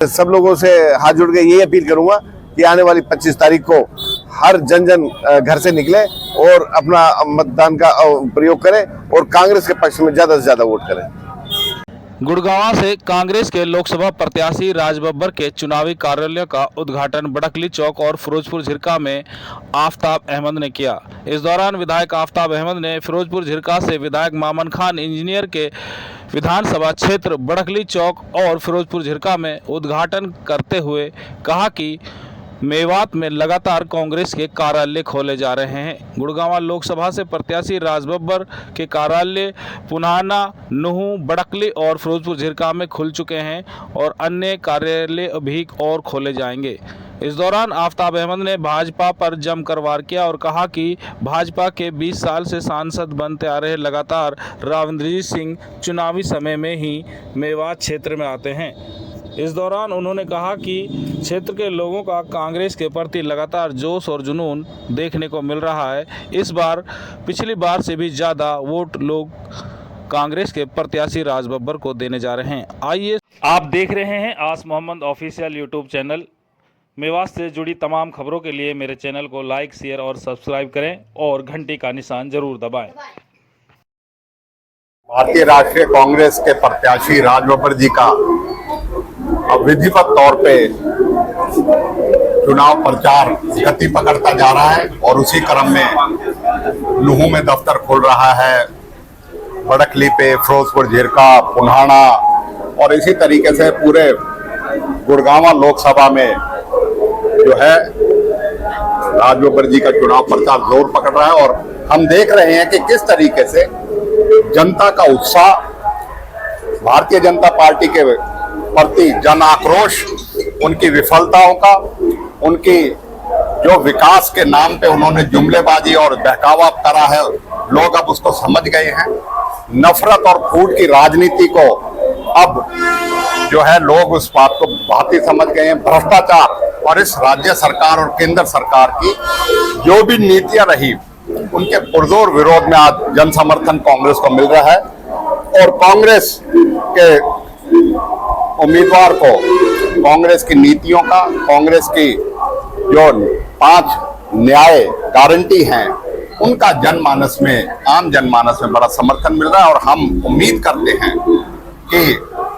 सब लोगों से हाथ जोड़ के यही अपील करूंगा कि आने वाली 25 तारीख को हर जन घर से निकले और अपना मतदान का प्रयोग करें और कांग्रेस के पक्ष में ज्यादा से ज्यादा वोट करें। गुड़गांव से कांग्रेस के लोकसभा प्रत्याशी राज बब्बर के चुनावी कार्यालय का उद्घाटन बड़कली चौक और फिरोजपुर झिरका में आफ्ताब अहमद ने किया। इस दौरान विधायक आफ्ताब अहमद ने फिरोजपुर झिरका से विधायक मामन खान इंजीनियर के विधानसभा क्षेत्र बड़कली चौक और फिरोजपुर झिरका में उद्घाटन करते हुए कहा कि मेवात में लगातार कांग्रेस के कार्यालय खोले जा रहे हैं। गुड़गांव लोकसभा से प्रत्याशी राज बब्बर के कार्यालय पुनाना, नुहू, बड़कली और फिरोजपुर झिरका में खुल चुके हैं और अन्य कार्यालय भी और खोले जाएंगे। इस दौरान आफ्ताब अहमद ने भाजपा पर जमकर वार किया और कहा कि भाजपा के 20 साल से सांसद बनते आ रहे लगातार राविंद्रजीत सिंह चुनावी समय में ही मेवात क्षेत्र में आते हैं। इस दौरान उन्होंने कहा कि क्षेत्र के लोगों का कांग्रेस के प्रति लगातार जोश और जुनून देखने को मिल रहा है। इस बार पिछली बार से भी ज़्यादा वोट लोग कांग्रेस के प्रत्याशी राज बब्बर को देने जा रहे हैं। आइए, आप देख रहे हैं Aas Mohammad official YouTube channel. Mewat से जुड़ी तमाम खबरों के लिए मेरे चैनल को लाइक, शेयर और सब्सक्राइब करें और घंटी का निशान जरूर दबाएं। भारतीय राष्ट्रीय कांग्रेस के प्रत्याशी राज बब्बर जी का अब विधिवत तौर पे चुनाव प्रचार गति पकड़ता जा रहा है और उसी क्रम में नुहू में दफ्तर खुल रहा है, बड़कली पे, फिरोजपुर झिरका, पुन्हाना और इसी तरीके से पूरे गुड़गांव लोकसभा में जो है राज बब्बर जी का चुनाव प्रचार जोर पकड़ रहा है। और हम देख रहे हैं कि किस तरीके से जनता का उत्साह, भारतीय जनता पार्टी के प्रति जन आक्रोश, उनकी विफलताओं का, उनकी जो विकास के नाम पे उन्होंने जुमलेबाजी और बहकावा करा है, लोग अब उसको समझ गए हैं। नफरत और फूट की राजनीति को अब जो है लोग उस बात को भांति समझ गए हैं। भ्रष्टाचार और इस राज्य सरकार और केंद्र सरकार की जो भी नीतियां रही, उनके पुरजोर विरोध में आज जन समर्थन कांग्रेस को मिल रहा है और कांग्रेस के उम्मीदवार को कांग्रेस की नीतियों का, कांग्रेस की जो 5 न्याय गारंटी हैं, उनका जनमानस में, आम जनमानस में बड़ा समर्थन मिल रहा है। और हम उम्मीद करते हैं कि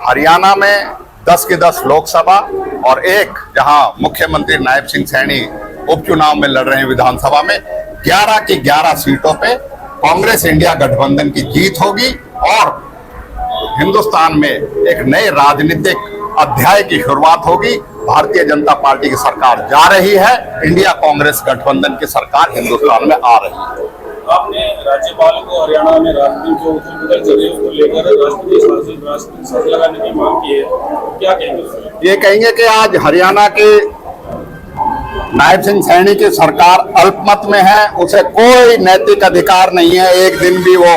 हरियाणा में 10 की 10 लोकसभा और एक जहां मुख्यमंत्री नायब सिंह सैनी उपचुनाव में लड़ रहे हैं विधानसभा में, 11 की 11 सीटों पे कांग्रेस इंडिया गठबंधन की जीत होगी और हिंदुस्तान में एक नए राजनीतिक अध्याय की शुरुआत होगी। भारतीय जनता पार्टी की सरकार जा रही है, इंडिया कांग्रेस गठबंधन की सरकार हिंदुस्तान में आ रही है। आपने राज्यपाल को हरियाणा में राजनीति जो उथल पुथल चल रही है उसको लेकर राष्ट्रपति शासन लगाने की मांग की है, क्या कहेंगे? ये कहेंगे कि आज हरियाणा के नायब सिंह सैनी की सरकार अल्पमत में है, उसे कोई नैतिक अधिकार नहीं है एक दिन भी वो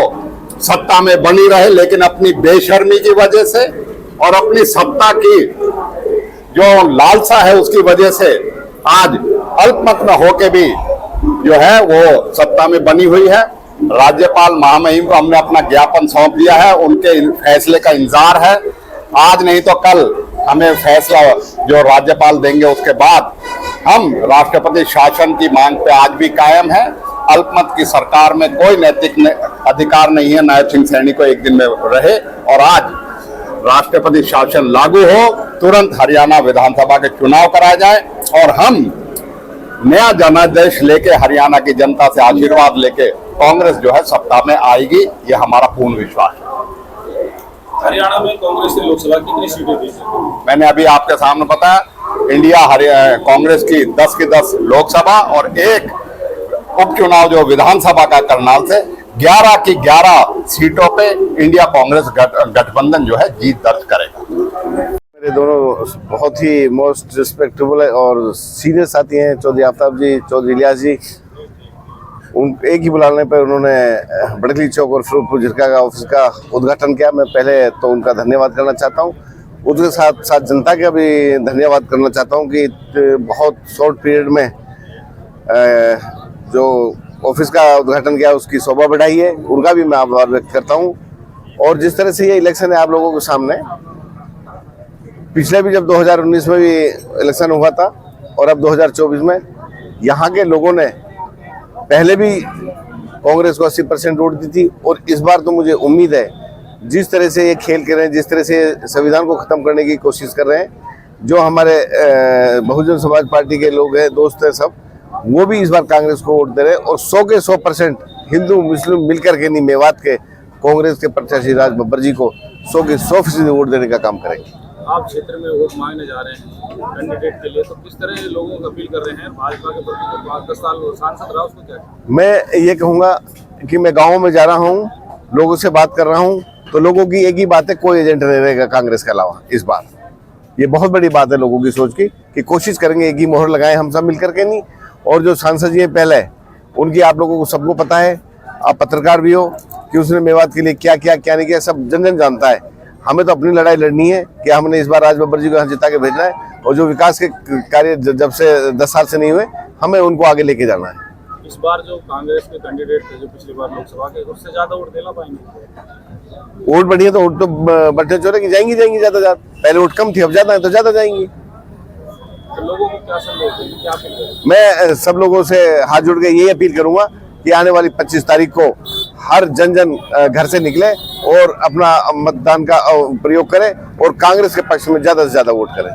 सत्ता में बनी रहे, लेकिन अपनी बेशर्मी की वजह से और अपनी सत्ता की जो लालसा है उसकी वजह से आज अल्पमत में होके भी जो है वो सत्ता में बनी हुई है। राज्यपाल महामहिम को हमने अपना ज्ञापन सौंप दिया है, उनके फैसले का इंतजार है। आज नहीं तो कल हमें फैसला जो राज्यपाल देंगे उसके बाद हम राष्ट्रपति शासन की मांग पे आज भी कायम है। अल्पमत की सरकार में कोई नैतिक अधिकार नहीं है नायब सिंह सैनी को एक दिन में रहे और आज राष्ट्रपति शासन लागू हो, तुरंत हरियाणा विधानसभा के चुनाव कराए जाए और हम नया जनादेश लेके हरियाणा की जनता से आशीर्वाद लेके कांग्रेस जो है सत्ता में आएगी, ये हमारा पूर्ण विश्वास है। हरियाणा में कांग्रेस ने लोकसभा कितनी सीटें दी? मैंने अभी आपके सामने बताया, इंडिया कांग्रेस की 10 की 10 लोकसभा और एक उपचुनाव जो विधानसभा का करनाल से 11 की 11 सीटों पे इंडिया कांग्रेस गठबंधन जो है जीत दर्ज करेगा। मेरे दोनों बहुत ही मोस्ट रिस्पेक्टेबल और सीनियर साथी हैं, चौधरी आफ्ताब जी, चौधरी इलियास जी। उन एक ही बुलाने पर उन्होंने बड़कली चौक और फिरोजपुर झिरका का ऑफिस का उद्घाटन किया। मैं पहले तो उनका धन्यवाद करना चाहता हूँ, उसके साथ साथ जनता का भी धन्यवाद करना चाहता हूँ कि बहुत शॉर्ट पीरियड में जो ऑफिस का उद्घाटन किया उसकी शोभा बढ़ाई है, उनका भी मैं आभार व्यक्त करता हूं। और जिस तरह से ये इलेक्शन है आप लोगों के सामने, पिछले भी जब 2019 में भी इलेक्शन हुआ था और अब 2024 में यहाँ के लोगों ने पहले भी कांग्रेस को 80% वोट दी थी और इस बार तो मुझे उम्मीद है जिस तरह से ये खेल कर रहे हैं, जिस तरह से संविधान को खत्म करने की कोशिश कर रहे हैं, जो हमारे बहुजन समाज पार्टी के लोग हैं, दोस्त हैं सब, वो भी इस बार कांग्रेस को वोट दे रहे हैं और 100 के 100% हिंदू मुस्लिम मिलकर के नहीं, मेवात के कांग्रेस के प्रत्याशी राज बब्बर जी को 100 के 100% वोट देने का काम करेंगे। आप क्षेत्र में वोट मांगने जा रहे हैं कैंडिडेट के लिए, तो किस तरह लोगों को अपील कर रहे हैं? भाजपा के प्रति जो 5-10 साल सांसद रहा उसको क्या? मैं ये कहूँगा कि मैं गाँव में जा रहा हूँ, लोगों से बात कर रहा हूँ, तो लोगों की एक ही बात है, कोई एजेंट नहीं रहेगा कांग्रेस के अलावा इस बार। ये बहुत बड़ी बात है लोगों की सोच की कि कोशिश करेंगे एक ही मोहर लगाएं हम सब मिलकर के नहीं। और जो सांसद जी हैं पहले, उनकी आप लोगों को सबको पता है, आप पत्रकार भी हो, कि उसने मेवात के लिए क्या किया क्या नहीं किया, सब जन जन जानता है। हमें तो अपनी लड़ाई लड़नी है कि हमने इस बार राज बब्बर जी को यहाँ जिता के भेजना है और जो विकास के कार्य जब से 10 साल से नहीं हुए, हमें उनको आगे लेके जाना है। इस बार जो कांग्रेस के कैंडिडेट थे जो पिछली बार लोकसभा के, उससे ज्यादा वोट दिला पाएंगे? वोट बढ़िया तो वोट तो बढ़ते चोरे की जाएंगी ज्यादा। पहले वोट कम थी, अब ज्यादा है तो ज्यादा जाएंगी। तो लोगों को क्या संदेश देंगे, क्या अपील करेंगे? मैं सब लोगों से हाथ जोड़ के यही अपील करूंगा कि आने वाली 25 तारीख को हर जन घर से निकले और अपना मतदान का प्रयोग करें और कांग्रेस के पक्ष में ज्यादा से ज्यादा वोट करें।